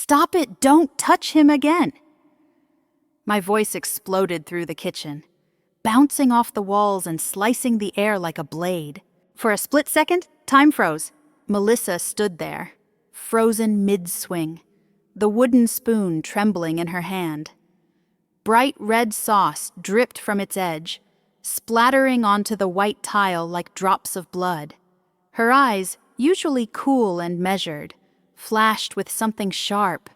"Stop it! Don't touch him again!" My voice exploded through the kitchen, bouncing off the walls and slicing the air like a blade. For a split second, time froze. Melissa stood there, frozen mid-swing, the wooden spoon trembling in her hand. Bright red sauce dripped from its edge, splattering onto the white tile like drops of blood. Her eyes, usually cool and measured, flashed with something sharp.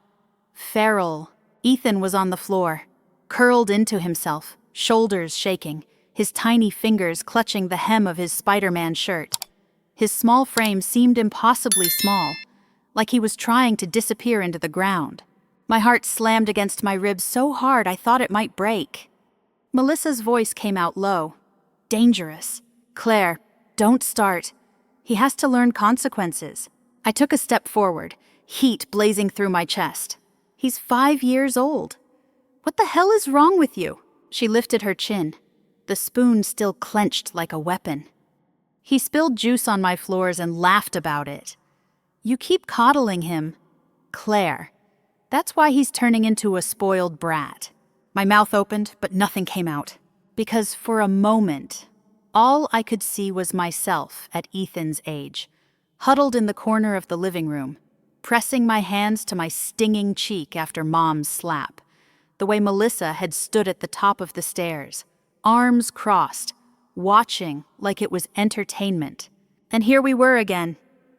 Feral. Ethan was on the floor, curled into himself, shoulders shaking, his tiny fingers clutching the hem of his Spider-Man shirt. His small frame seemed impossibly small, like he was trying to disappear into the ground. My heart slammed against my ribs so hard I thought it might break. Melissa's voice came out low. "Dangerous. Claire, don't start. He has to learn consequences." I took a step forward, heat blazing through my chest. "He's 5 years old. What the hell is wrong with you?" She lifted her chin, the spoon still clenched like a weapon. He spilled juice on my floors and laughed about it. "You keep coddling him, Claire. That's why he's turning into a spoiled brat." My mouth opened, but nothing came out, because for a moment, all I could see was myself at Ethan's age, huddled in the corner of the living room, pressing my hands to my stinging cheek after Mom's slap, the way Melissa had stood at the top of the stairs, arms crossed, watching like it was entertainment. And here we were again,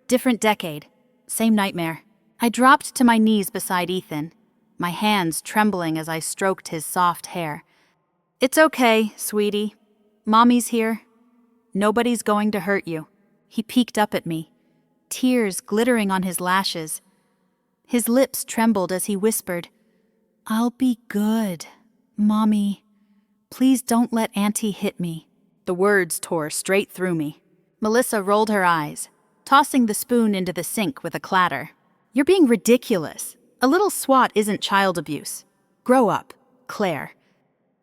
different decade, same nightmare. I dropped to my knees beside Ethan, my hands trembling as I stroked his soft hair. "It's okay, sweetie. Mommy's here. Nobody's going to hurt you." He peeked up at me, tears glittering on his lashes. His lips trembled as he whispered, "I'll be good, Mommy. Please don't let Auntie hit me." The words tore straight through me. Melissa rolled her eyes, tossing the spoon into the sink with a clatter. "You're being ridiculous. A little swat isn't child abuse. Grow up, Claire."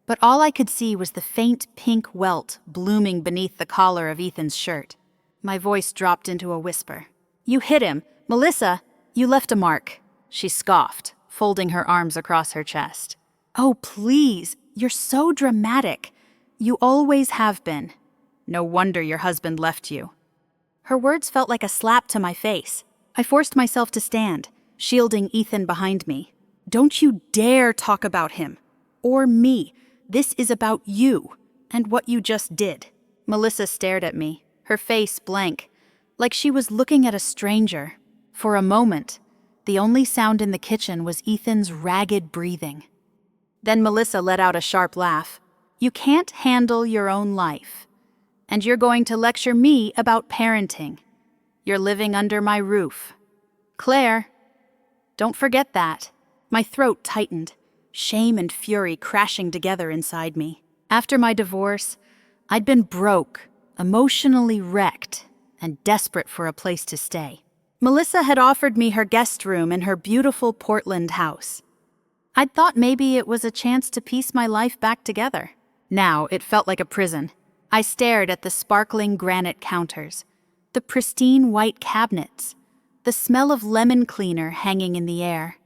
But all I could see was the faint pink welt blooming beneath the collar of Ethan's shirt. My voice dropped into a whisper. "You hit him. Melissa, you left a mark." She scoffed, folding her arms across her chest. "Oh, please, you're so dramatic. You always have been. No wonder your husband left you." Her words felt like a slap to my face. I forced myself to stand, shielding Ethan behind me. "Don't you dare talk about him. Or me. This is about you, and what you just did." Melissa stared at me, her face blank, like she was looking at a stranger. For a moment, the only sound in the kitchen was Ethan's ragged breathing. Then Melissa let out a sharp laugh. "You can't handle your own life, and you're going to lecture me about parenting. You're living under my roof. Claire, don't forget that." My throat tightened, shame and fury crashing together inside me. After my divorce, I'd been broke, emotionally wrecked, and desperate for a place to stay. Melissa had offered me her guest room in her beautiful Portland house. I'd thought maybe it was a chance to piece my life back together. Now it felt like a prison. I stared at the sparkling granite counters, the pristine white cabinets, the smell of lemon cleaner hanging in the air,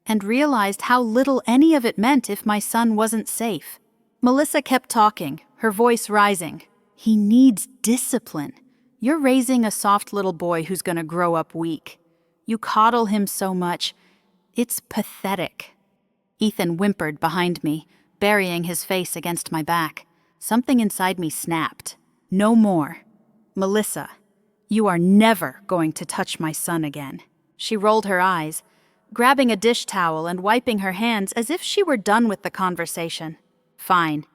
and realized how little any of it meant if my son wasn't safe. Melissa kept talking, her voice rising. "He needs discipline. You're raising a soft little boy who's gonna grow up weak. You coddle him so much. It's pathetic." Ethan whimpered behind me, burying his face against my back. Something inside me snapped. "No more. Melissa, you are never going to touch my son again." She rolled her eyes, grabbing a dish towel and wiping her hands as if she were done with the conversation. "Fine.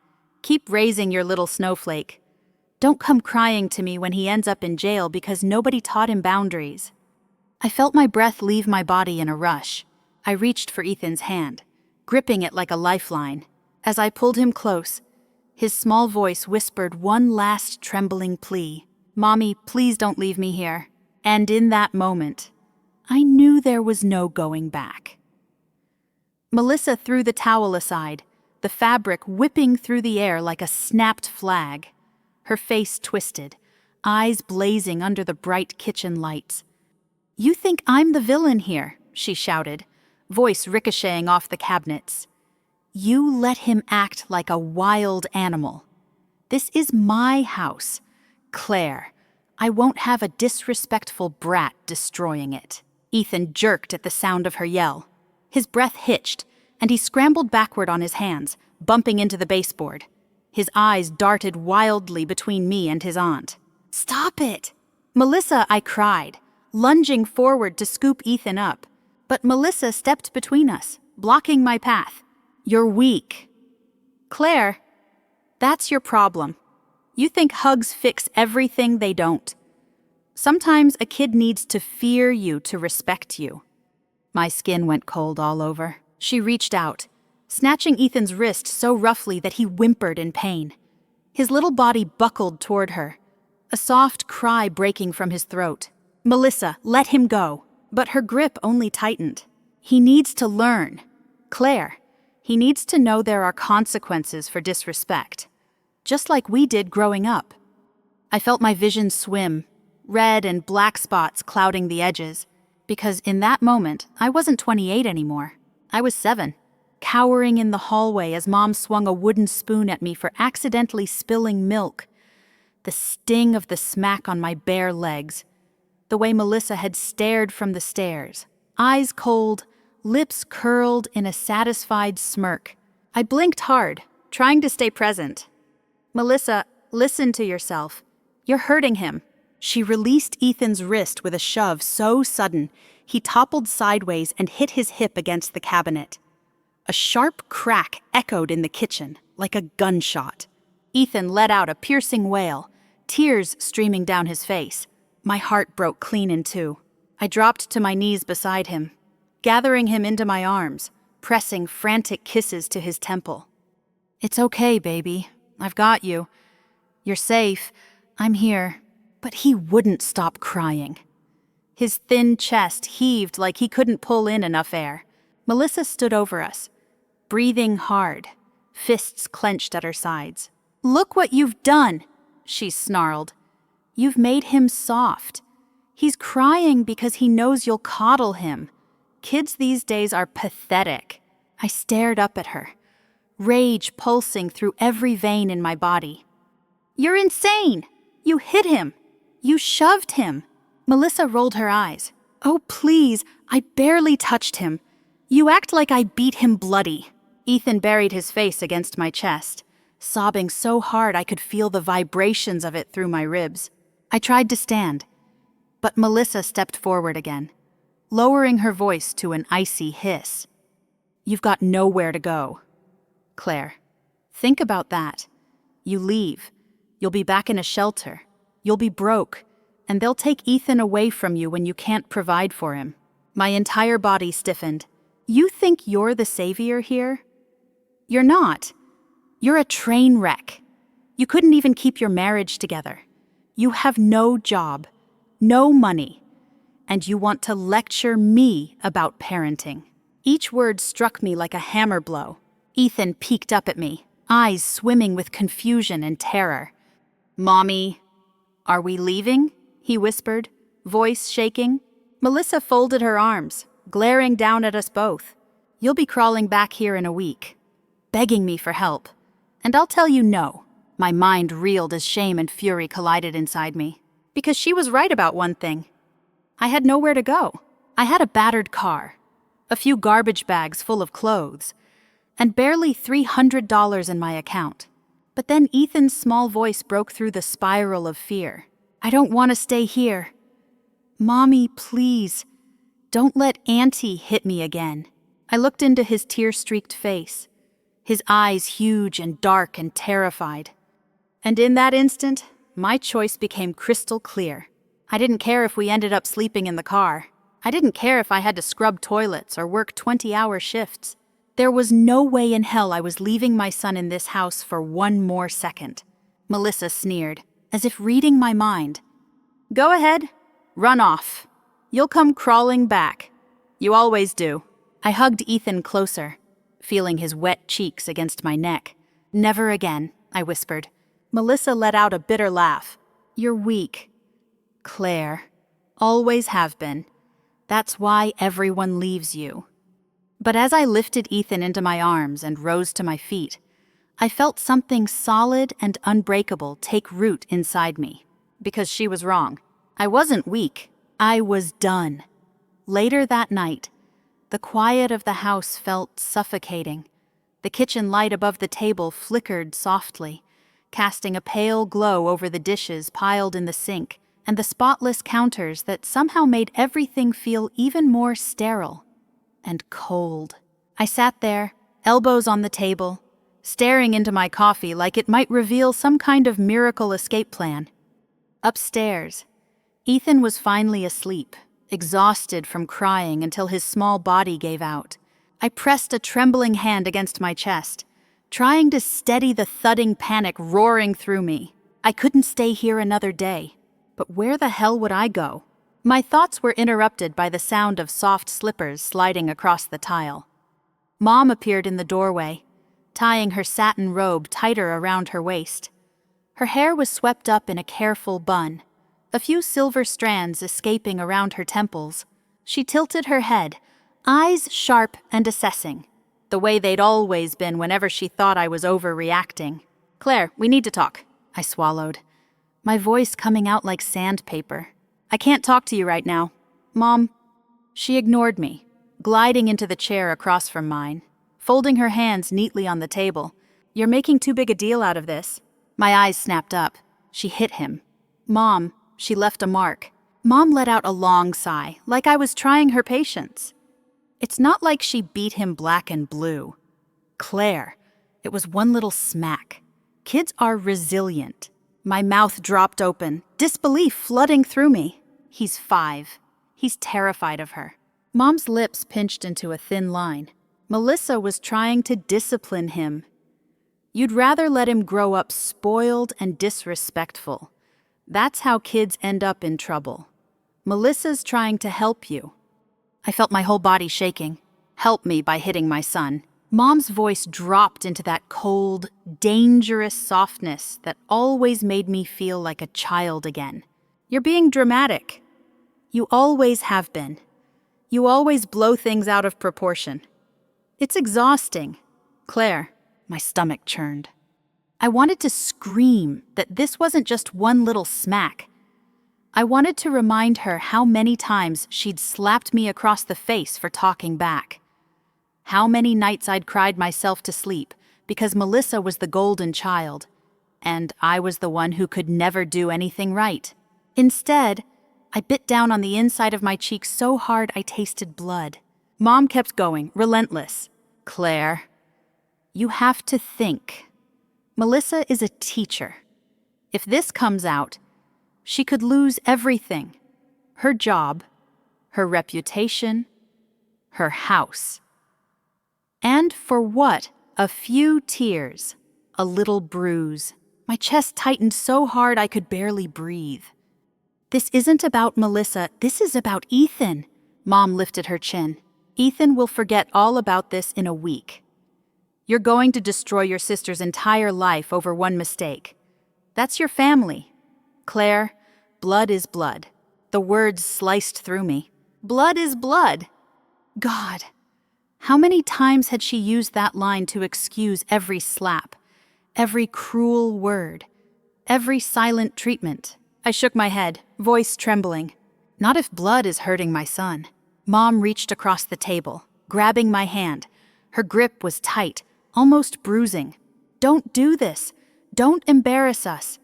Keep raising your little snowflake. Don't come crying to me when he ends up in jail because nobody taught him boundaries." I felt my breath leave my body in a rush. I reached for Ethan's hand, gripping it like a lifeline. As I pulled him close, his small voice whispered one last trembling plea. "Mommy, please don't leave me here." And in that moment, I knew there was no going back. Melissa threw the towel aside, the fabric whipping through the air like a snapped flag. Her face twisted, eyes blazing under the bright kitchen lights. "You think I'm the villain here," she shouted, voice ricocheting off the cabinets. You let him act like a wild animal. This is my house, Claire. I won't have a disrespectful brat destroying it. Ethan jerked at the sound of her yell. His breath hitched, and he scrambled backward on his hands, bumping into the baseboard. His eyes darted wildly between me and his aunt. "Stop it!" "Melissa," I cried, lunging forward to scoop Ethan up. But Melissa stepped between us, blocking my path. "You're weak." "Claire, that's your problem. You think hugs fix everything. They don't. Sometimes a kid needs to fear you to respect you." My skin went cold all over. She reached out, snatching Ethan's wrist so roughly that he whimpered in pain. His little body buckled toward her, a soft cry breaking from his throat. "Melissa, let him go." But her grip only tightened. "He needs to learn. Claire, he needs to know there are consequences for disrespect, just like we did growing up." I felt my vision swim, red and black spots clouding the edges, because in that moment, I wasn't 28 anymore. I was 7, cowering in the hallway as Mom swung a wooden spoon at me for accidentally spilling milk. The sting of the smack on my bare legs. The way Melissa had stared from the stairs, eyes cold, lips curled in a satisfied smirk. I blinked hard, trying to stay present. "Melissa, listen to yourself. You're hurting him." She released Ethan's wrist with a shove so sudden, he toppled sideways and hit his hip against the cabinet. A sharp crack echoed in the kitchen, like a gunshot. Ethan let out a piercing wail, tears streaming down his face. My heart broke clean in two. I dropped to my knees beside him, gathering him into my arms, pressing frantic kisses to his temple. "It's okay, baby. I've got you. You're safe. I'm here." But he wouldn't stop crying. His thin chest heaved like he couldn't pull in enough air. Melissa stood over us, breathing hard, fists clenched at her sides. "Look what you've done," she snarled. "You've made him soft. He's crying because he knows you'll coddle him. Kids these days are pathetic." I stared up at her, rage pulsing through every vein in my body. "You're insane! You hit him! You shoved him!" Melissa rolled her eyes. "Oh, please, I barely touched him. You act like I beat him bloody." Ethan buried his face against my chest, sobbing so hard I could feel the vibrations of it through my ribs. I tried to stand, but Melissa stepped forward again, lowering her voice to an icy hiss. "You've got nowhere to go. Claire, think about that. You leave. You'll be back in a shelter. You'll be broke, and they'll take Ethan away from you when you can't provide for him." My entire body stiffened. "You think you're the savior here? You're not. You're a train wreck. You couldn't even keep your marriage together. You have no job, no money, and you want to lecture me about parenting." Each word struck me like a hammer blow. Ethan peeked up at me, eyes swimming with confusion and terror. "Mommy, are we leaving?" he whispered, voice shaking. Melissa folded her arms, glaring down at us both. "You'll be crawling back here in a week, begging me for help. And I'll tell you no." My mind reeled as shame and fury collided inside me. Because she was right about one thing. I had nowhere to go. I had a battered car, a few garbage bags full of clothes, and barely $300 in my account. But then Ethan's small voice broke through the spiral of fear. "I don't want to stay here. Mommy, please, don't let Auntie hit me again." I looked into his tear-streaked face, his eyes huge and dark and terrified. And in that instant, my choice became crystal clear. I didn't care if we ended up sleeping in the car. I didn't care if I had to scrub toilets or work 20-hour shifts. There was no way in hell I was leaving my son in this house for one more second. Melissa sneered, as if reading my mind. "Go ahead. Run off. You'll come crawling back. You always do." I hugged Ethan closer, feeling his wet cheeks against my neck. "Never again," I whispered. Melissa let out a bitter laugh. "You're weak, Claire. Always have been. That's why everyone leaves you." But as I lifted Ethan into my arms and rose to my feet, I felt something solid and unbreakable take root inside me. Because she was wrong. I wasn't weak. I was done. Later that night, the quiet of the house felt suffocating. The kitchen light above the table flickered softly, casting a pale glow over the dishes piled in the sink and the spotless counters that somehow made everything feel even more sterile and cold. I sat there, elbows on the table, staring into my coffee like it might reveal some kind of miracle escape plan. Upstairs, Ethan was finally asleep, exhausted from crying until his small body gave out. I pressed a trembling hand against my chest, trying to steady the thudding panic roaring through me. I couldn't stay here another day. But where the hell would I go? My thoughts were interrupted by the sound of soft slippers sliding across the tile. Mom appeared in the doorway, tying her satin robe tighter around her waist. Her hair was swept up in a careful bun, a few silver strands escaping around her temples. She tilted her head, eyes sharp and assessing, the way they'd always been whenever she thought I was overreacting. "Claire, we need to talk," I swallowed, my voice coming out like sandpaper. "I can't talk to you right now. Mom." She ignored me, gliding into the chair across from mine, folding her hands neatly on the table. "You're making too big a deal out of this." My eyes snapped up. She hit him. "Mom," she left a mark. Mom let out a long sigh, like I was trying her patience. It's not like she beat him black and blue. Claire, it was one little smack. Kids are resilient. My mouth dropped open, disbelief flooding through me. He's 5. He's terrified of her. Mom's lips pinched into a thin line. Melissa was trying to discipline him. You'd rather let him grow up spoiled and disrespectful. That's how kids end up in trouble. Melissa's trying to help you. I felt my whole body shaking. Help me by hitting my son. Mom's voice dropped into that cold, dangerous softness that always made me feel like a child again. "You're being dramatic. You always have been. You always blow things out of proportion. It's exhausting." "Claire," my stomach churned. I wanted to scream that this wasn't just one little smack. I wanted to remind her how many times she'd slapped me across the face for talking back. How many nights I'd cried myself to sleep because Melissa was the golden child, and I was the one who could never do anything right. Instead, I bit down on the inside of my cheek so hard I tasted blood. Mom kept going, relentless. "Claire, you have to think. Melissa is a teacher. If this comes out, she could lose everything. Her job, her reputation, her house. And for what? A few tears, a little bruise." My chest tightened so hard I could barely breathe. "This isn't about Melissa, this is about Ethan." Mom lifted her chin. "Ethan will forget all about this in a week. You're going to destroy your sister's entire life over one mistake. That's your family. Claire, blood is blood." The words sliced through me. Blood is blood. God, how many times had she used that line to excuse every slap, every cruel word, every silent treatment? I shook my head, voice trembling. Not if blood is hurting my son. Mom reached across the table, grabbing my hand. Her grip was tight, almost bruising. "Don't do this. Don't embarrass us.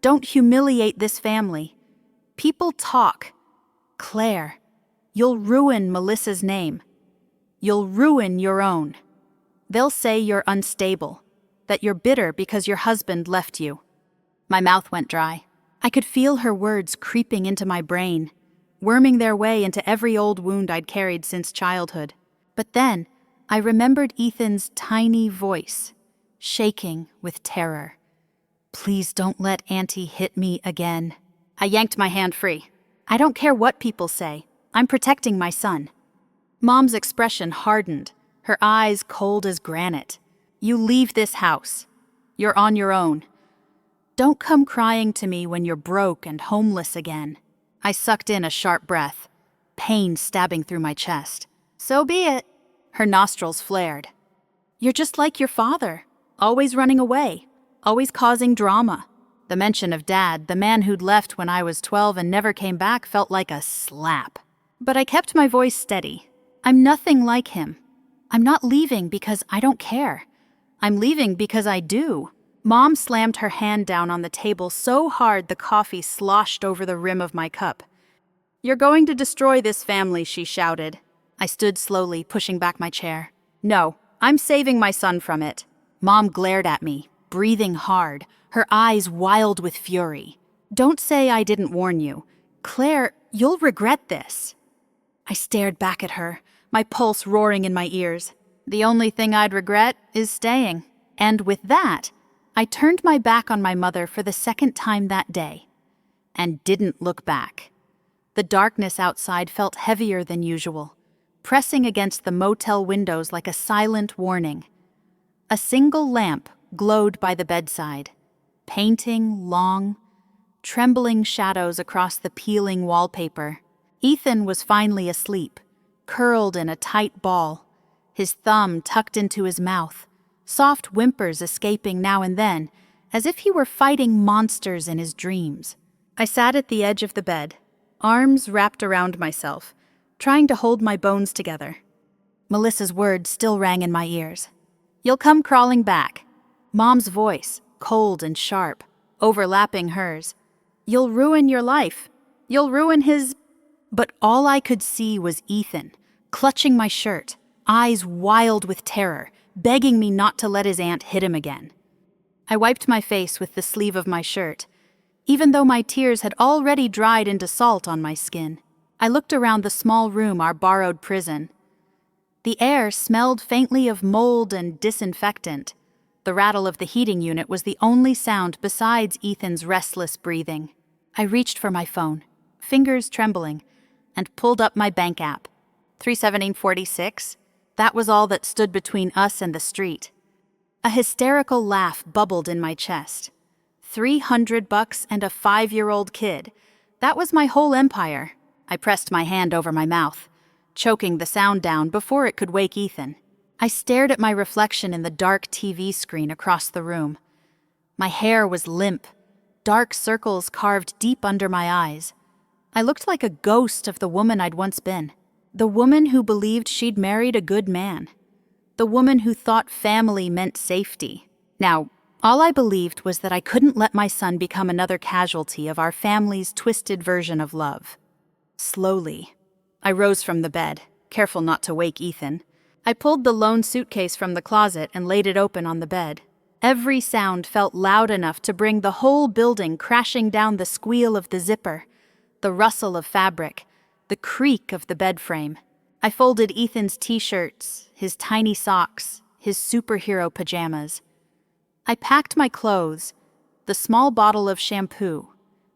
Don't humiliate this family. People talk. Claire, you'll ruin Melissa's name. You'll ruin your own. They'll say you're unstable, that you're bitter because your husband left you." My mouth went dry. I could feel her words creeping into my brain, worming their way into every old wound I'd carried since childhood. But then, I remembered Ethan's tiny voice, shaking with terror. "Please don't let Auntie hit me again." I yanked my hand free. "I don't care what people say. I'm protecting my son." Mom's expression hardened, her eyes cold as granite. "You leave this house. You're on your own. Don't come crying to me when you're broke and homeless again." I sucked in a sharp breath, pain stabbing through my chest. "So be it. Her nostrils flared. "You're just like your father, always running away, always causing drama." The mention of Dad, the man who'd left when I was 12 and never came back, felt like a slap. But I kept my voice steady. "I'm nothing like him. I'm not leaving because I don't care. I'm leaving because I do." Mom slammed her hand down on the table so hard the coffee sloshed over the rim of my cup. "You're going to destroy this family," she shouted. I stood slowly, pushing back my chair. "No, I'm saving my son from it." Mom glared at me, breathing hard, her eyes wild with fury. "Don't say I didn't warn you. Claire, you'll regret this." I stared back at her, my pulse roaring in my ears. The only thing I'd regret is staying. And with that, I turned my back on my mother for the second time that day, and didn't look back. The darkness outside felt heavier than usual, pressing against the motel windows like a silent warning. A single lamp glowed by the bedside, painting long, trembling shadows across the peeling wallpaper. Ethan was finally asleep, curled in a tight ball, his thumb tucked into his mouth, soft whimpers escaping now and then, as if he were fighting monsters in his dreams. I sat at the edge of the bed, arms wrapped around myself, trying to hold my bones together. Melissa's words still rang in my ears. "You'll come crawling back." Mom's voice, cold and sharp, overlapping hers. "You'll ruin your life. You'll ruin his—" But all I could see was Ethan, clutching my shirt, eyes wild with terror, begging me not to let his aunt hit him again. I wiped my face with the sleeve of my shirt, even though my tears had already dried into salt on my skin. I looked around the small room, our borrowed prison. The air smelled faintly of mold and disinfectant. The rattle of the heating unit was the only sound besides Ethan's restless breathing. I reached for my phone, fingers trembling, and pulled up my bank app. 317.46. That was all that stood between us and the street. A hysterical laugh bubbled in my chest. $300 and a 5-year-old kid. That was my whole empire. I pressed my hand over my mouth, choking the sound down before it could wake Ethan. I stared at my reflection in the dark TV screen across the room. My hair was limp, dark circles carved deep under my eyes. I looked like a ghost of the woman I'd once been. The woman who believed she'd married a good man. The woman who thought family meant safety. Now, all I believed was that I couldn't let my son become another casualty of our family's twisted version of love. Slowly, I rose from the bed, careful not to wake Ethan. I pulled the lone suitcase from the closet and laid it open on the bed. Every sound felt loud enough to bring the whole building crashing down, the squeal of the zipper, the rustle of fabric, the creak of the bed frame. I folded Ethan's t-shirts, his tiny socks, his superhero pajamas. I packed my clothes, the small bottle of shampoo,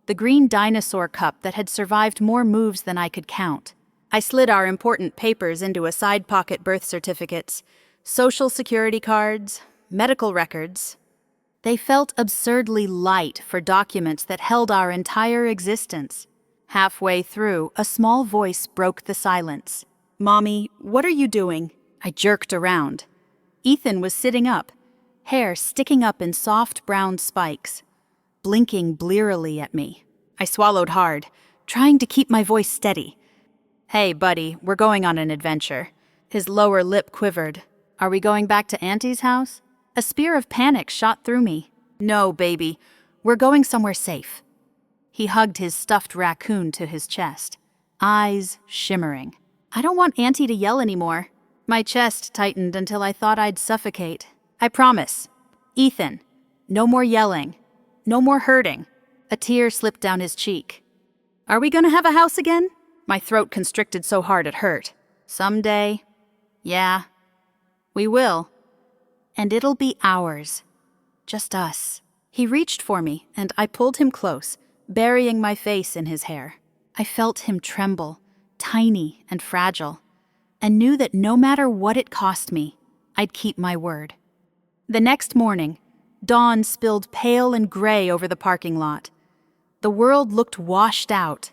the green dinosaur cup that had survived more moves than I could count. I slid our important papers into a side pocket: birth certificates, social security cards, medical records. They felt absurdly light for documents that held our entire existence. Halfway through, a small voice broke the silence. "Mommy, what are you doing?" I jerked around. Ethan was sitting up, hair sticking up in soft brown spikes, blinking blearily at me. I swallowed hard, trying to keep my voice steady. "Hey, buddy, we're going on an adventure." His lower lip quivered. "Are we going back to Auntie's house?" A spear of panic shot through me. "No, baby, we're going somewhere safe." He hugged his stuffed raccoon to his chest, eyes shimmering. "I don't want Auntie to yell anymore." My chest tightened until I thought I'd suffocate. "I promise. Ethan, no more yelling. No more hurting." A tear slipped down his cheek. "Are we gonna have a house again?" My throat constricted so hard it hurt. "Someday. Yeah. We will. And it'll be ours. Just us." He reached for me, and I pulled him close, burying my face in his hair. I felt him tremble, tiny and fragile, and knew that no matter what it cost me, I'd keep my word. The next morning, dawn spilled pale and gray over the parking lot. The world looked washed out,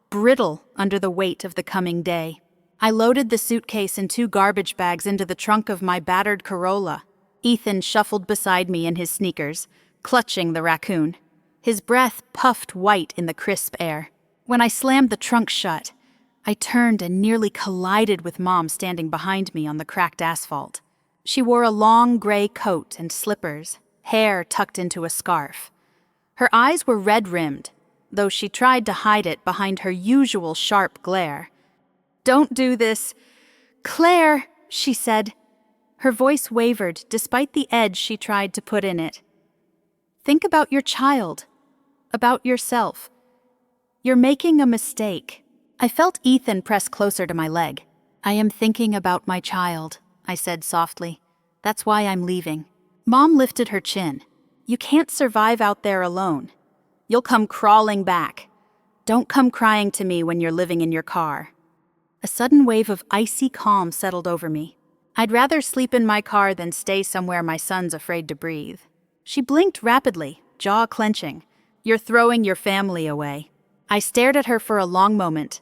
brittle under the weight of the coming day. I loaded the suitcase and 2 garbage bags into the trunk of my battered Corolla. Ethan shuffled beside me in his sneakers, clutching the raccoon. His breath puffed white in the crisp air. When I slammed the trunk shut, I turned and nearly collided with Mom standing behind me on the cracked asphalt. She wore a long gray coat and slippers, hair tucked into a scarf. Her eyes were red-rimmed, though she tried to hide it behind her usual sharp glare. "Don't do this, Claire," she said. Her voice wavered despite the edge she tried to put in it. "Think about your child, about yourself. You're making a mistake." I felt Ethan press closer to my leg. "I am thinking about my child," I said softly. "That's why I'm leaving." Mom lifted her chin. "You can't survive out there alone. You'll come crawling back. Don't come crying to me when you're living in your car." A sudden wave of icy calm settled over me. I'd rather sleep in my car than stay somewhere my son's afraid to breathe. She blinked rapidly, jaw clenching. "You're throwing your family away." I stared at her for a long moment,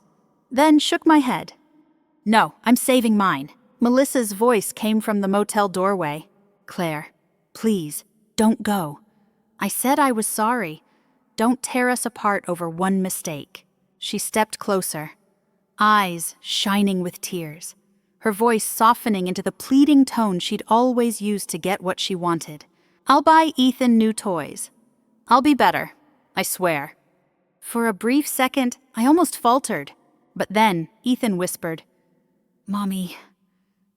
then shook my head. "No, I'm saving mine." Melissa's voice came from the motel doorway. "Claire, please, don't go. I said I was sorry. Don't tear us apart over one mistake." She stepped closer, eyes shining with tears, her voice softening into the pleading tone she'd always used to get what she wanted. "I'll buy Ethan new toys. I'll be better, I swear." For a brief second, I almost faltered. But then Ethan whispered, "Mommy,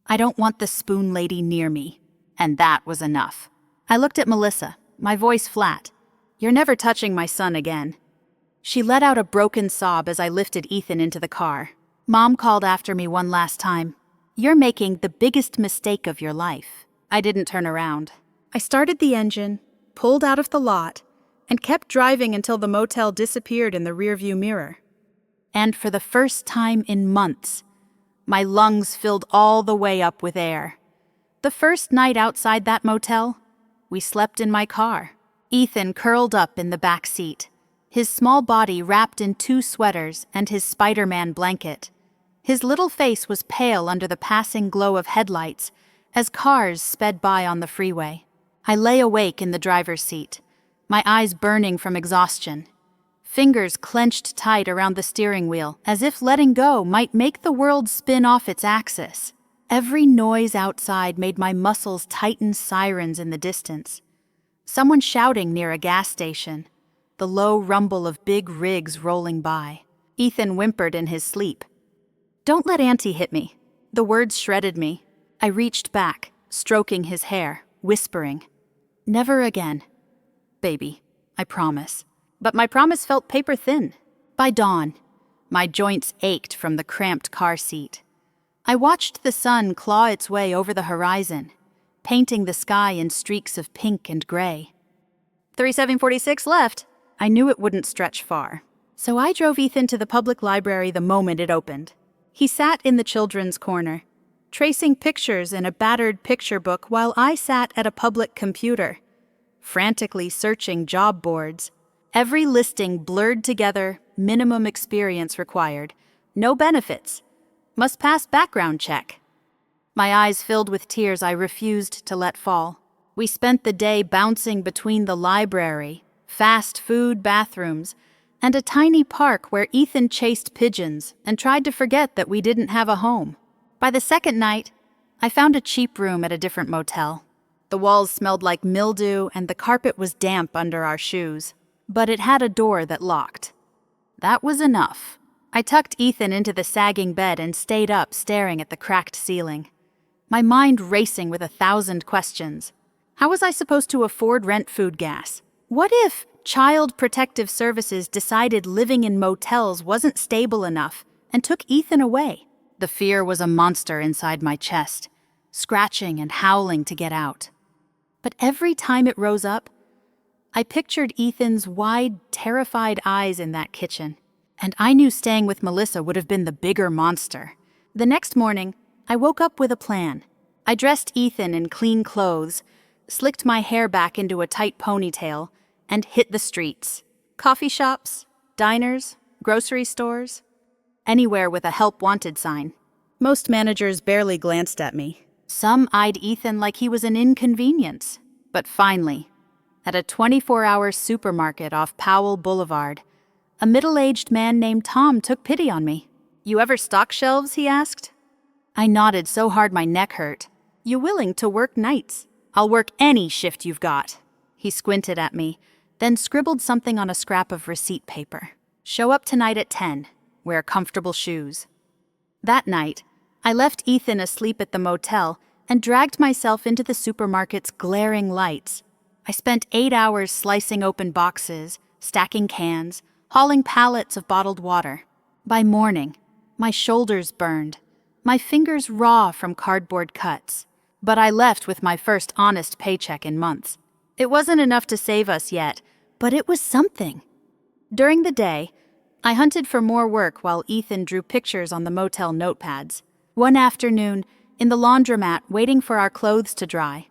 I don't want the spoon lady near me." And that was enough. I looked at Melissa, my voice flat. "You're never touching my son again." She let out a broken sob as I lifted Ethan into the car. Mom called after me one last time. "You're making the biggest mistake of your life." I didn't turn around. I started the engine, pulled out of the lot, and kept driving until the motel disappeared in the rearview mirror. And for the first time in months, my lungs filled all the way up with air. The first night outside that motel, we slept in my car. Ethan curled up in the back seat, his small body wrapped in 2 sweaters and his Spider-Man blanket. His little face was pale under the passing glow of headlights as cars sped by on the freeway. I lay awake in the driver's seat, my eyes burning from exhaustion. Fingers clenched tight around the steering wheel, as if letting go might make the world spin off its axis. Every noise outside made my muscles tighten sirens in the distance. Someone shouting near a gas station, the low rumble of big rigs rolling by. Ethan whimpered in his sleep. "Don't let Auntie hit me." The words shredded me. I reached back, stroking his hair, whispering, "Never again, baby, I promise." But my promise felt paper thin. By dawn, my joints ached from the cramped car seat. I watched the sun claw its way over the horizon, painting the sky in streaks of pink and gray. 3746 left. I knew it wouldn't stretch far. So I drove Ethan to the public library the moment it opened. He sat in the children's corner, tracing pictures in a battered picture book while I sat at a public computer, frantically searching job boards. Every listing blurred together, minimum experience required, no benefits, must pass background check. My eyes filled with tears I refused to let fall. We spent the day bouncing between the library, fast food bathrooms, and a tiny park where Ethan chased pigeons and tried to forget that we didn't have a home. By the second night, I found a cheap room at a different motel. The walls smelled like mildew and the carpet was damp under our shoes. But it had a door that locked. That was enough. I tucked Ethan into the sagging bed and stayed up staring at the cracked ceiling, my mind racing with 1,000 questions. How was I supposed to afford rent, food, gas? What if Child Protective Services decided living in motels wasn't stable enough and took Ethan away? The fear was a monster inside my chest, scratching and howling to get out. But every time it rose up, I pictured Ethan's wide, terrified eyes in that kitchen, and I knew staying with Melissa would have been the bigger monster. The next morning, I woke up with a plan. I dressed Ethan in clean clothes, slicked my hair back into a tight ponytail, and hit the streets. Coffee shops, diners, grocery stores, anywhere with a help wanted sign. Most managers barely glanced at me. Some eyed Ethan like he was an inconvenience. But finally, at a 24-hour supermarket off Powell Boulevard, a middle-aged man named Tom took pity on me. "You ever stock shelves?" he asked. I nodded so hard my neck hurt. "You willing to work nights?" "I'll work any shift you've got." He squinted at me, then scribbled something on a scrap of receipt paper. "Show up tonight at 10. Wear comfortable shoes." That night, I left Ethan asleep at the motel and dragged myself into the supermarket's glaring lights. I spent 8 hours slicing open boxes, stacking cans, hauling pallets of bottled water. By morning, my shoulders burned, my fingers raw from cardboard cuts. But I left with my first honest paycheck in months. It wasn't enough to save us yet, but it was something. During the day, I hunted for more work while Ethan drew pictures on the motel notepads. One afternoon, in the laundromat waiting for our clothes to dry,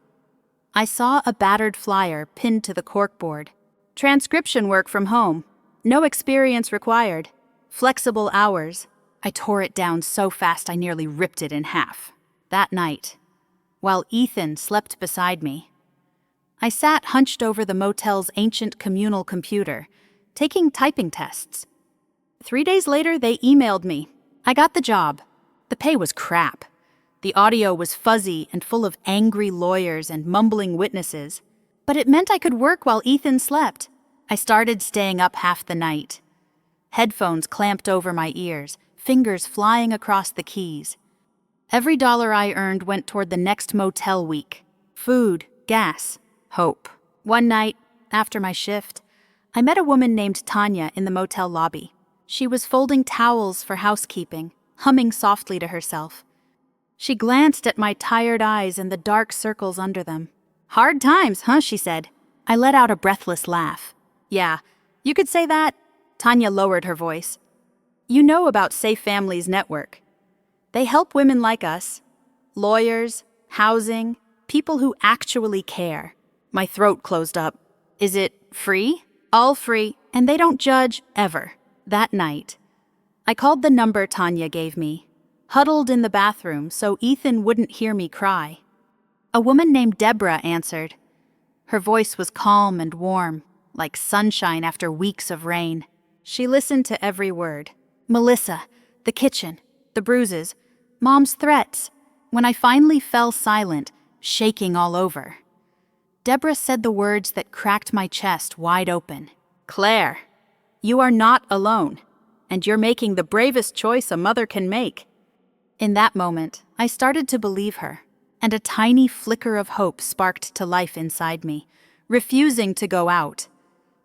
I saw a battered flyer pinned to the corkboard. "Transcription work from home. No experience required. Flexible hours." I tore it down so fast I nearly ripped it in half. That night, while Ethan slept beside me, I sat hunched over the motel's ancient communal computer, taking typing tests. 3 days later, they emailed me. I got the job. The pay was crap. The audio was fuzzy and full of angry lawyers and mumbling witnesses. But it meant I could work while Ethan slept. I started staying up half the night. Headphones clamped over my ears, fingers flying across the keys. Every dollar I earned went toward the next motel week. Food, gas, hope. One night, after my shift, I met a woman named Tanya in the motel lobby. She was folding towels for housekeeping, humming softly to herself. She glanced at my tired eyes and the dark circles under them. "Hard times, huh?" she said. I let out a breathless laugh. "Yeah, you could say that." Tanya lowered her voice. "You know about Safe Families Network. They help women like us. Lawyers, housing, people who actually care." My throat closed up. "Is it free?" "All free, and they don't judge, ever." That night, I called the number Tanya gave me, huddled in the bathroom so Ethan wouldn't hear me cry. A woman named Deborah answered. Her voice was calm and warm, like sunshine after weeks of rain. She listened to every word. Melissa, the kitchen, the bruises, Mom's threats. When I finally fell silent, shaking all over, Deborah said the words that cracked my chest wide open. "Claire, you are not alone, and you're making the bravest choice a mother can make." In that moment, I started to believe her, and a tiny flicker of hope sparked to life inside me, refusing to go out.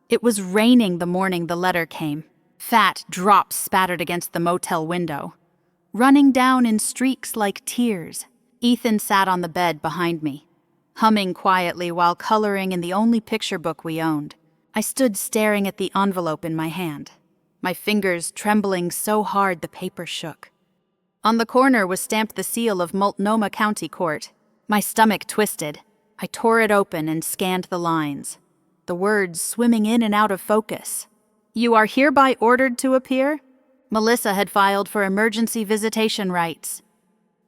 It was raining the morning the letter came. Fat drops spattered against the motel window, running down in streaks like tears. Ethan sat on the bed behind me, humming quietly while coloring in the only picture book we owned. I stood staring at the envelope in my hand, my fingers trembling so hard the paper shook. On the corner was stamped the seal of Multnomah County Court. My stomach twisted. I tore it open and scanned the lines, the words swimming in and out of focus. "You are hereby ordered to appear." Melissa had filed for emergency visitation rights.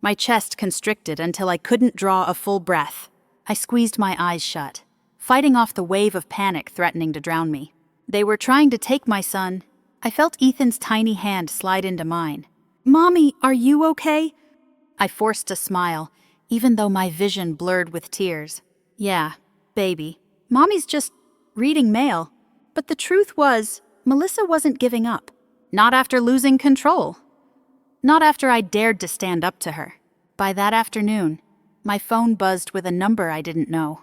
My chest constricted until I couldn't draw a full breath. I squeezed my eyes shut, fighting off the wave of panic threatening to drown me. They were trying to take my son. I felt Ethan's tiny hand slide into mine. "Mommy, are you okay?" I forced a smile, even though my vision blurred with tears. "Yeah, baby. Mommy's just reading mail." But the truth was, Melissa wasn't giving up. Not after losing control. Not after I dared to stand up to her. By that afternoon, my phone buzzed with a number I didn't know.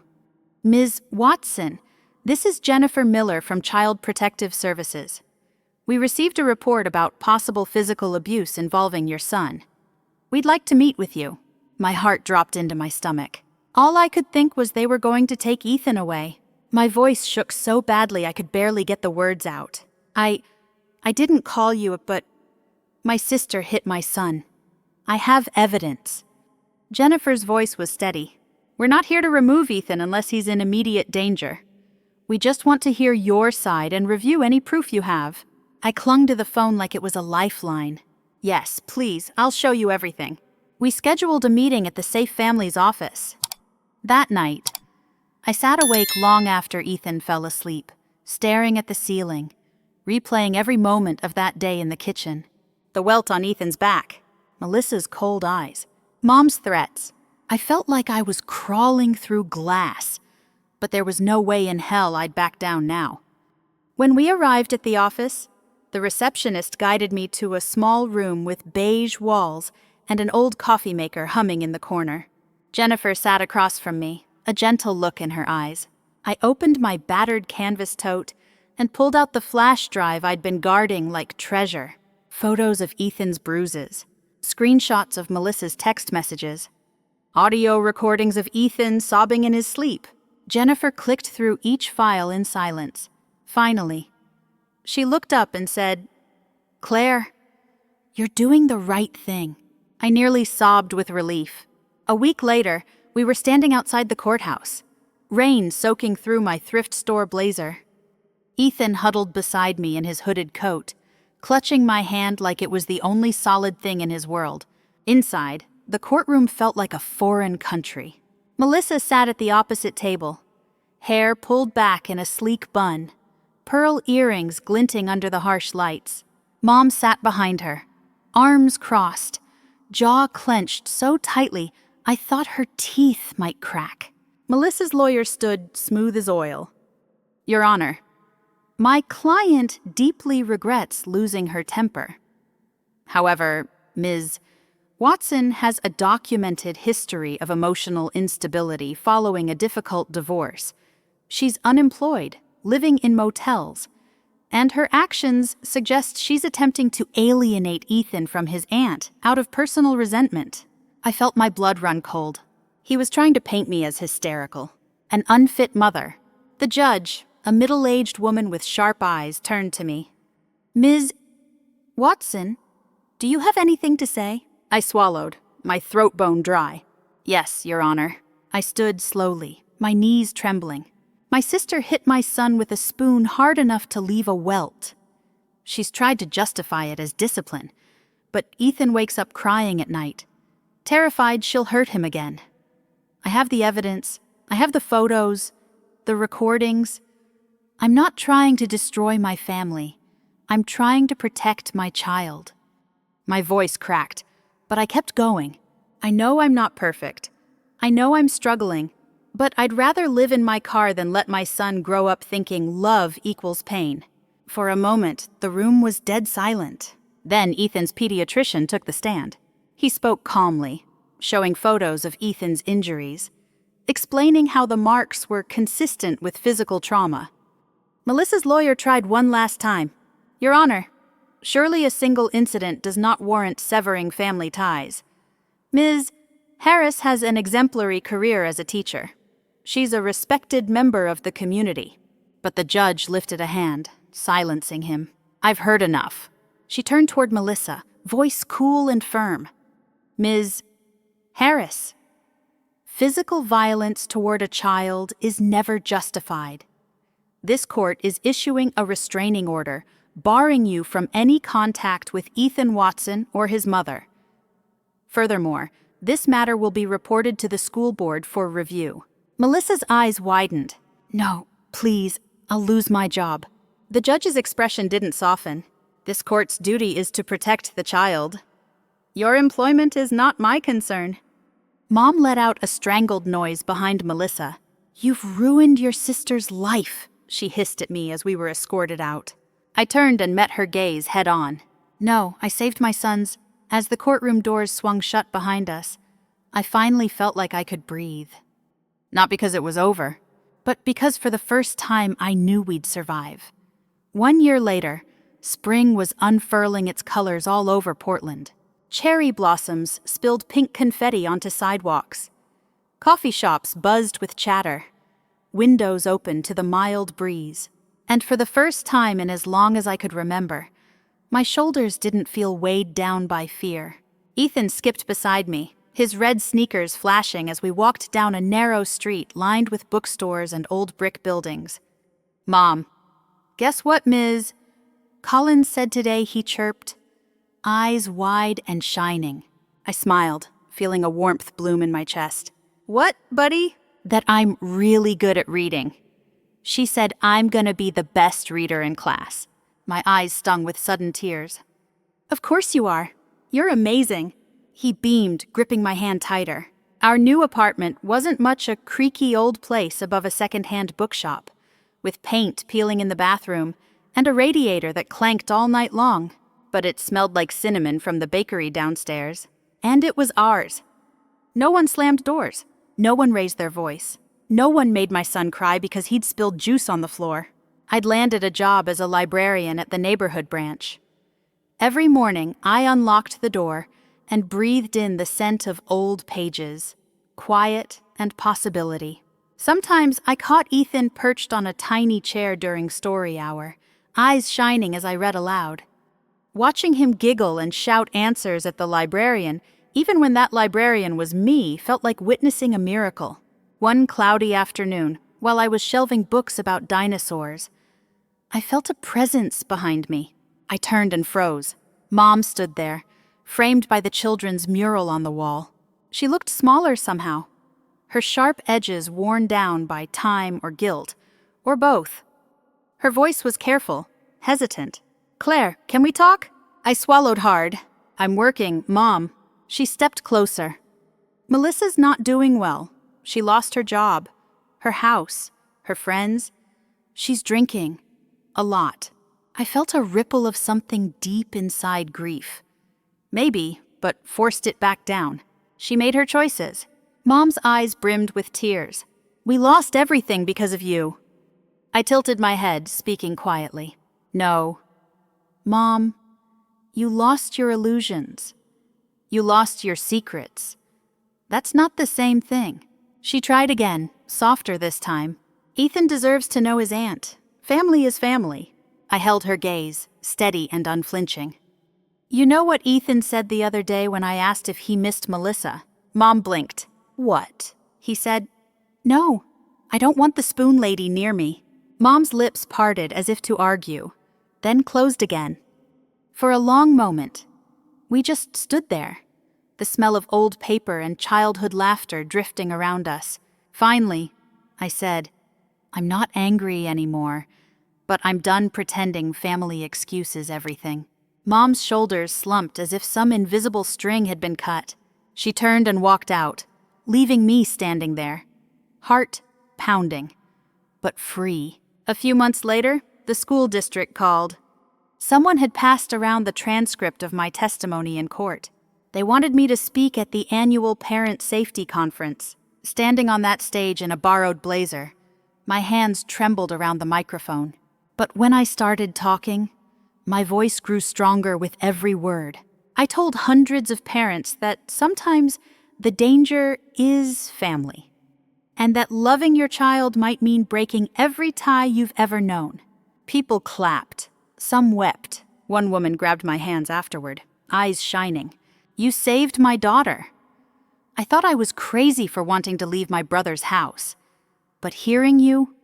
"Ms. Watson, this is Jennifer Miller from Child Protective Services. We received a report about possible physical abuse involving your son. We'd like to meet with you." My heart dropped into my stomach. All I could think was they were going to take Ethan away. My voice shook so badly I could barely get the words out. I didn't call you, but my sister hit my son. I have evidence." Jennifer's voice was steady. "We're not here to remove Ethan unless he's in immediate danger. We just want to hear your side and review any proof you have." I clung to the phone like it was a lifeline. Yes, please, I'll show you everything. We scheduled a meeting at the Safe Family's office. That night, I sat awake long after Ethan fell asleep, staring at the ceiling, replaying every moment of that day in the kitchen. The welt on Ethan's back, Melissa's cold eyes, Mom's threats. I felt like I was crawling through glass, but there was no way in hell I'd back down now. When we arrived at the office, the receptionist guided me to a small room with beige walls and an old coffee maker humming in the corner. Jennifer sat across from me, a gentle look in her eyes. I opened my battered canvas tote and pulled out the flash drive I'd been guarding like treasure. Photos of Ethan's bruises, screenshots of Melissa's text messages, audio recordings of Ethan sobbing in his sleep. Jennifer clicked through each file in silence. Finally, she looked up and said, "Claire, you're doing the right thing." I nearly sobbed with relief. A week later, we were standing outside the courthouse, rain soaking through my thrift store blazer. Ethan huddled beside me in his hooded coat, clutching my hand like it was the only solid thing in his world. Inside, the courtroom felt like a foreign country. Melissa sat at the opposite table, hair pulled back in a sleek bun, pearl earrings glinting under the harsh lights. Mom sat behind her, arms crossed, jaw clenched so tightly I thought her teeth might crack. Melissa's lawyer stood smooth as oil. "Your Honor, my client deeply regrets losing her temper. However, Ms. Watson has a documented history of emotional instability following a difficult divorce. She's unemployed, living in motels, and her actions suggest she's attempting to alienate Ethan from his aunt out of personal resentment." I felt my blood run cold. He was trying to paint me as hysterical, an unfit mother. The judge, a middle-aged woman with sharp eyes, turned to me. "Ms. Watson, do you have anything to say?" I swallowed, my throat bone dry. "Yes, Your Honor." I stood slowly, my knees trembling. "My sister hit my son with a spoon hard enough to leave a welt. She's tried to justify it as discipline, but Ethan wakes up crying at night, terrified she'll hurt him again. I have the evidence, I have the photos, the recordings. I'm not trying to destroy my family. I'm trying to protect my child." My voice cracked, but I kept going. I know I'm not perfect. I know I'm struggling, but I'd rather live in my car than let my son grow up thinking love equals pain. For a moment, the room was dead silent. Then Ethan's pediatrician took the stand. He spoke calmly, showing photos of Ethan's injuries, explaining how the marks were consistent with physical trauma. Melissa's lawyer tried one last time. "Your Honor, surely a single incident does not warrant severing family ties. Ms. Harris has an exemplary career as a teacher. She's a respected member of the community." But the judge lifted a hand, silencing him. "I've heard enough." She turned toward Melissa, voice cool and firm. "Ms. Harris, physical violence toward a child is never justified. This court is issuing a restraining order, barring you from any contact with Ethan Watson or his mother. Furthermore, this matter will be reported to the school board for review." Melissa's eyes widened. "No, please, I'll lose my job." The judge's expression didn't soften. "This court's duty is to protect the child. Your employment is not my concern." Mom let out a strangled noise behind Melissa. "You've ruined your sister's life," she hissed at me as we were escorted out. I turned and met her gaze head on. "No, I saved my son's." As the courtroom doors swung shut behind us, I finally felt like I could breathe. Not because it was over, but because for the first time I knew we'd survive. 1 year later, spring was unfurling its colors all over Portland. Cherry blossoms spilled pink confetti onto sidewalks. Coffee shops buzzed with chatter. Windows opened to the mild breeze. And for the first time in as long as I could remember, my shoulders didn't feel weighed down by fear. Ethan skipped beside me, his red sneakers flashing as we walked down a narrow street lined with bookstores and old brick buildings. "Mom, guess what, Ms. Collins said today?" he chirped. eyes wide and shining. I smiled, feeling a warmth bloom in my chest. "What, buddy?" "That I'm really good at reading." She said I'm gonna be the best reader in class. My eyes stung with sudden tears. "Of course you are. You're amazing." He beamed, gripping my hand tighter. Our new apartment wasn't much a creaky old place above a second-hand bookshop, with paint peeling in the bathroom and a radiator that clanked all night long, but it smelled like cinnamon from the bakery downstairs. And it was ours. No one slammed doors. No one raised their voice. No one made my son cry because he'd spilled juice on the floor. I'd landed a job as a librarian at the neighborhood branch. Every morning, I unlocked the door and breathed in the scent of old pages, quiet and possibility. Sometimes I caught Ethan perched on a tiny chair during story hour, eyes shining as I read aloud. Watching him giggle and shout answers at the librarian, even when that librarian was me, felt like witnessing a miracle. One cloudy afternoon, while I was shelving books about dinosaurs, I felt a presence behind me. I turned and froze. Mom stood there, framed by the children's mural on the wall. She looked smaller somehow, her sharp edges worn down by time or guilt, or both. Her voice was careful, hesitant. "Claire, can we talk?" I swallowed hard. "I'm working, Mom." She stepped closer. "Melissa's not doing well. She lost her job, her house, her friends. She's drinking. A lot." I felt a ripple of something deep inside grief. Maybe, but forced it back down. She made her choices. Mom's eyes brimmed with tears. "We lost everything because of you." I tilted my head, speaking quietly. "No. Mom, you lost your illusions. You lost your secrets. That's not the same thing." She tried again, softer this time. "Ethan deserves to know his aunt. Family is family." I held her gaze, steady and unflinching. "You know what Ethan said the other day when I asked if he missed Melissa?" Mom blinked. "What?" He said, "No, I don't want the spoon lady near me." Mom's lips parted as if to argue, then closed again. For a long moment, we just stood there, the smell of old paper and childhood laughter drifting around us. Finally, I said, "I'm not angry anymore, but I'm done pretending family excuses everything." Mom's shoulders slumped as if some invisible string had been cut. She turned and walked out, leaving me standing there, heart pounding, but free. A few months later, the school district called. Someone had passed around the transcript of my testimony in court. They wanted me to speak at the annual Parent Safety Conference. Standing on that stage in a borrowed blazer, my hands trembled around the microphone. But when I started talking, my voice grew stronger with every word. I told hundreds of parents that sometimes the danger is family, and that loving your child might mean breaking every tie you've ever known. People clapped. Some wept. One woman grabbed my hands afterward, eyes shining. "You saved my daughter." I thought I was crazy for wanting to leave my brother's house. But hearing you,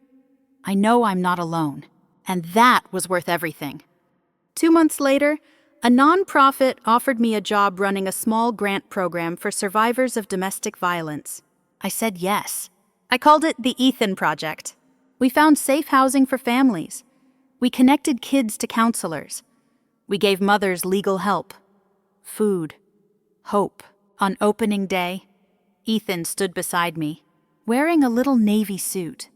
I know I'm not alone. And that was worth everything. 2 months later, a nonprofit offered me a job running a small grant program for survivors of domestic violence. I said yes. I called it the Ethan Project. We found safe housing for families. We connected kids to counselors. We gave mothers legal help, food, hope. On opening day, Ethan stood beside me, wearing a little navy suit.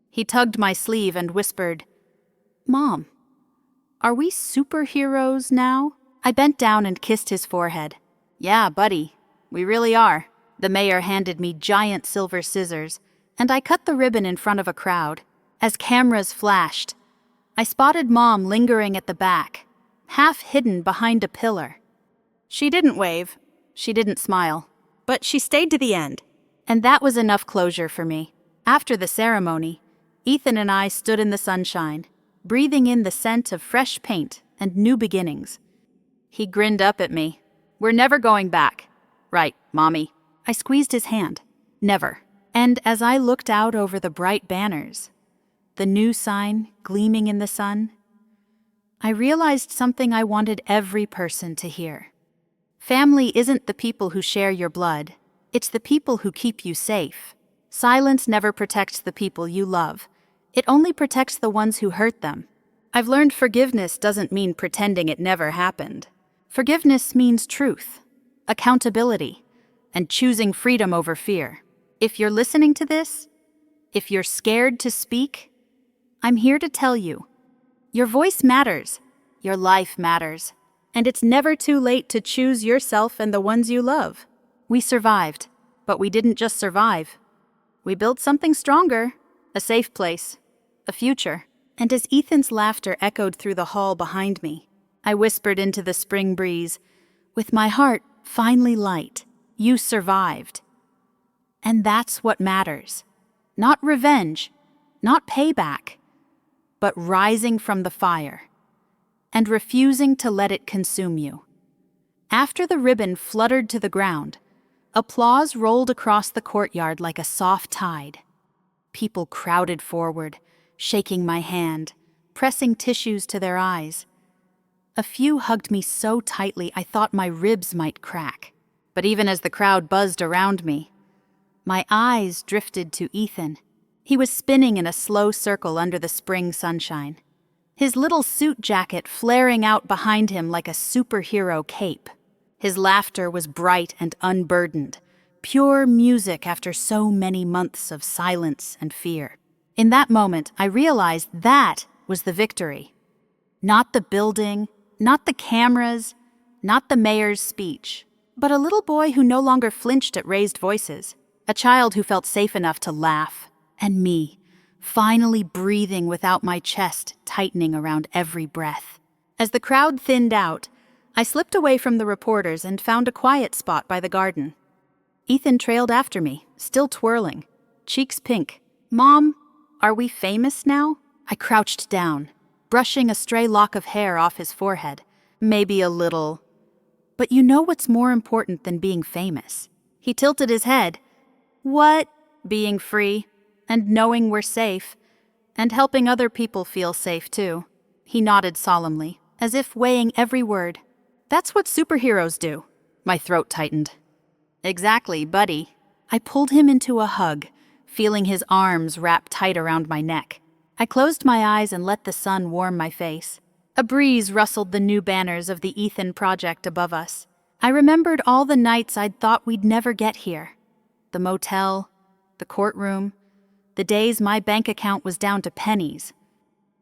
He tugged my sleeve and whispered, "Mom, are we superheroes now?" I bent down and kissed his forehead. "Yeah, buddy, we really are." The mayor handed me giant silver scissors, and I cut the ribbon in front of a crowd. As cameras flashed, I spotted Mom lingering at the back, half hidden behind a pillar. She didn't wave, she didn't smile, but she stayed to the end. And that was enough closure for me. After the ceremony, Ethan and I stood in the sunshine, breathing in the scent of fresh paint and new beginnings. He grinned up at me. "We're never going back." "Right, Mommy." I squeezed his hand. "Never." And as I looked out over the bright banners, the new sign gleaming in the sun, I realized something I wanted every person to hear. Family isn't the people who share your blood. It's the people who keep you safe. Silence never protects the people you love. It only protects the ones who hurt them. I've learned forgiveness doesn't mean pretending it never happened. Forgiveness means truth, accountability, and choosing freedom over fear. If you're listening to this, if you're scared to speak, I'm here to tell you, your voice matters, your life matters, and it's never too late to choose yourself and the ones you love. We survived, but we didn't just survive. We built something stronger, a safe place, a future. And as Ethan's laughter echoed through the hall behind me, I whispered into the spring breeze, with my heart finally light, you survived. And that's what matters. Not revenge, not payback, but rising from the fire and refusing to let it consume you. After the ribbon fluttered to the ground, applause rolled across the courtyard like a soft tide. People crowded forward, shaking my hand, pressing tissues to their eyes. A few hugged me so tightly I thought my ribs might crack. But even as the crowd buzzed around me, my eyes drifted to Ethan. He was spinning in a slow circle under the spring sunshine, his little suit jacket flaring out behind him like a superhero cape. His laughter was bright and unburdened, pure music after so many months of silence and fear. In that moment, I realized that was the victory. Not the building, not the cameras, not the mayor's speech, but a little boy who no longer flinched at raised voices, a child who felt safe enough to laugh, and me, finally breathing without my chest tightening around every breath. As the crowd thinned out, I slipped away from the reporters and found a quiet spot by the garden. Ethan trailed after me, still twirling, cheeks pink. "Mom, are we famous now?" I crouched down, brushing a stray lock of hair off his forehead. "Maybe a little. But you know what's more important than being famous?" He tilted his head. "What?" "Being free, and knowing we're safe, and helping other people feel safe too." He nodded solemnly, as if weighing every word. "That's what superheroes do." My throat tightened. "Exactly, buddy." I pulled him into a hug, feeling his arms wrap tight around my neck. I closed my eyes and let the sun warm my face. A breeze rustled the new banners of the Ethan Project above us. I remembered all the nights I'd thought we'd never get here. The motel, the courtroom, the days my bank account was down to pennies.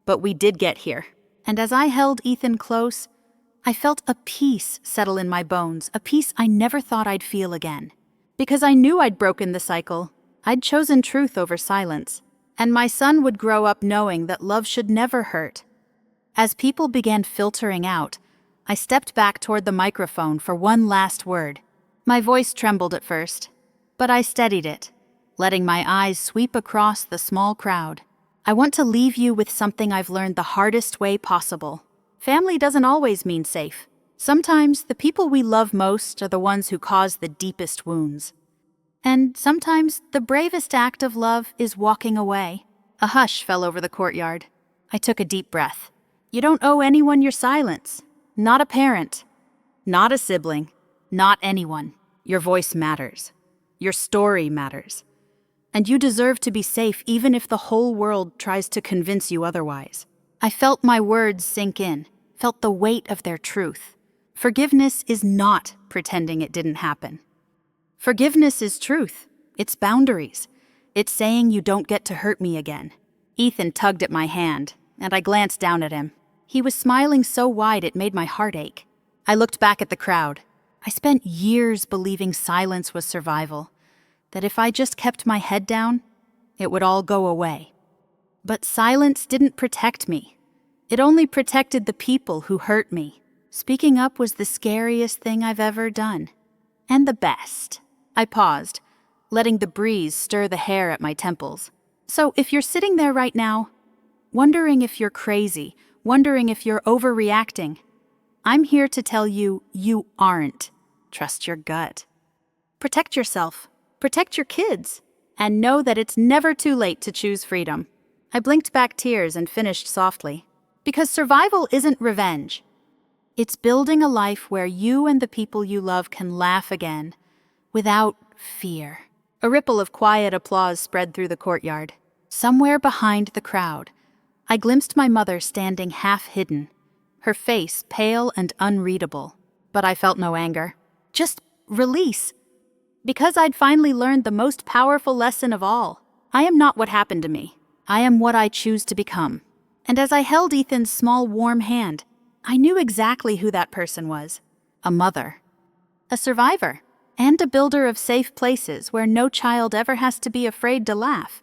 But we did get here. And as I held Ethan close, I felt a peace settle in my bones, a peace I never thought I'd feel again. Because I knew I'd broken the cycle. I'd chosen truth over silence. And my son would grow up knowing that love should never hurt. As people began filtering out, I stepped back toward the microphone for one last word. My voice trembled at first, but I steadied it, letting my eyes sweep across the small crowd. I want to leave you with something I've learned the hardest way possible. Family doesn't always mean safe. Sometimes the people we love most are the ones who cause the deepest wounds. And sometimes the bravest act of love is walking away. A hush fell over the courtyard. I took a deep breath. You don't owe anyone your silence. Not a parent. Not a sibling. Not anyone. Your voice matters. Your story matters. And you deserve to be safe even if the whole world tries to convince you otherwise. I felt my words sink in, felt the weight of their truth. Forgiveness is not pretending it didn't happen. Forgiveness is truth. It's boundaries. It's saying you don't get to hurt me again. Ethan tugged at my hand, and I glanced down at him. He was smiling so wide it made my heart ache. I looked back at the crowd. I spent years believing silence was survival, that if I just kept my head down, it would all go away. But silence didn't protect me. It only protected the people who hurt me. Speaking up was the scariest thing I've ever done. And the best. I paused, letting the breeze stir the hair at my temples. So if you're sitting there right now, wondering if you're crazy, wondering if you're overreacting, I'm here to tell you, you aren't. Trust your gut. Protect yourself. Protect your kids. And know that it's never too late to choose freedom. I blinked back tears and finished softly. Because survival isn't revenge. It's building a life where you and the people you love can laugh again, without fear. A ripple of quiet applause spread through the courtyard. Somewhere behind the crowd, I glimpsed my mother standing half-hidden, her face pale and unreadable. But I felt no anger, just release. Because I'd finally learned the most powerful lesson of all. I am not what happened to me. I am what I choose to become. And as I held Ethan's small, warm hand, I knew exactly who that person was. A mother. A survivor. And a builder of safe places where no child ever has to be afraid to laugh.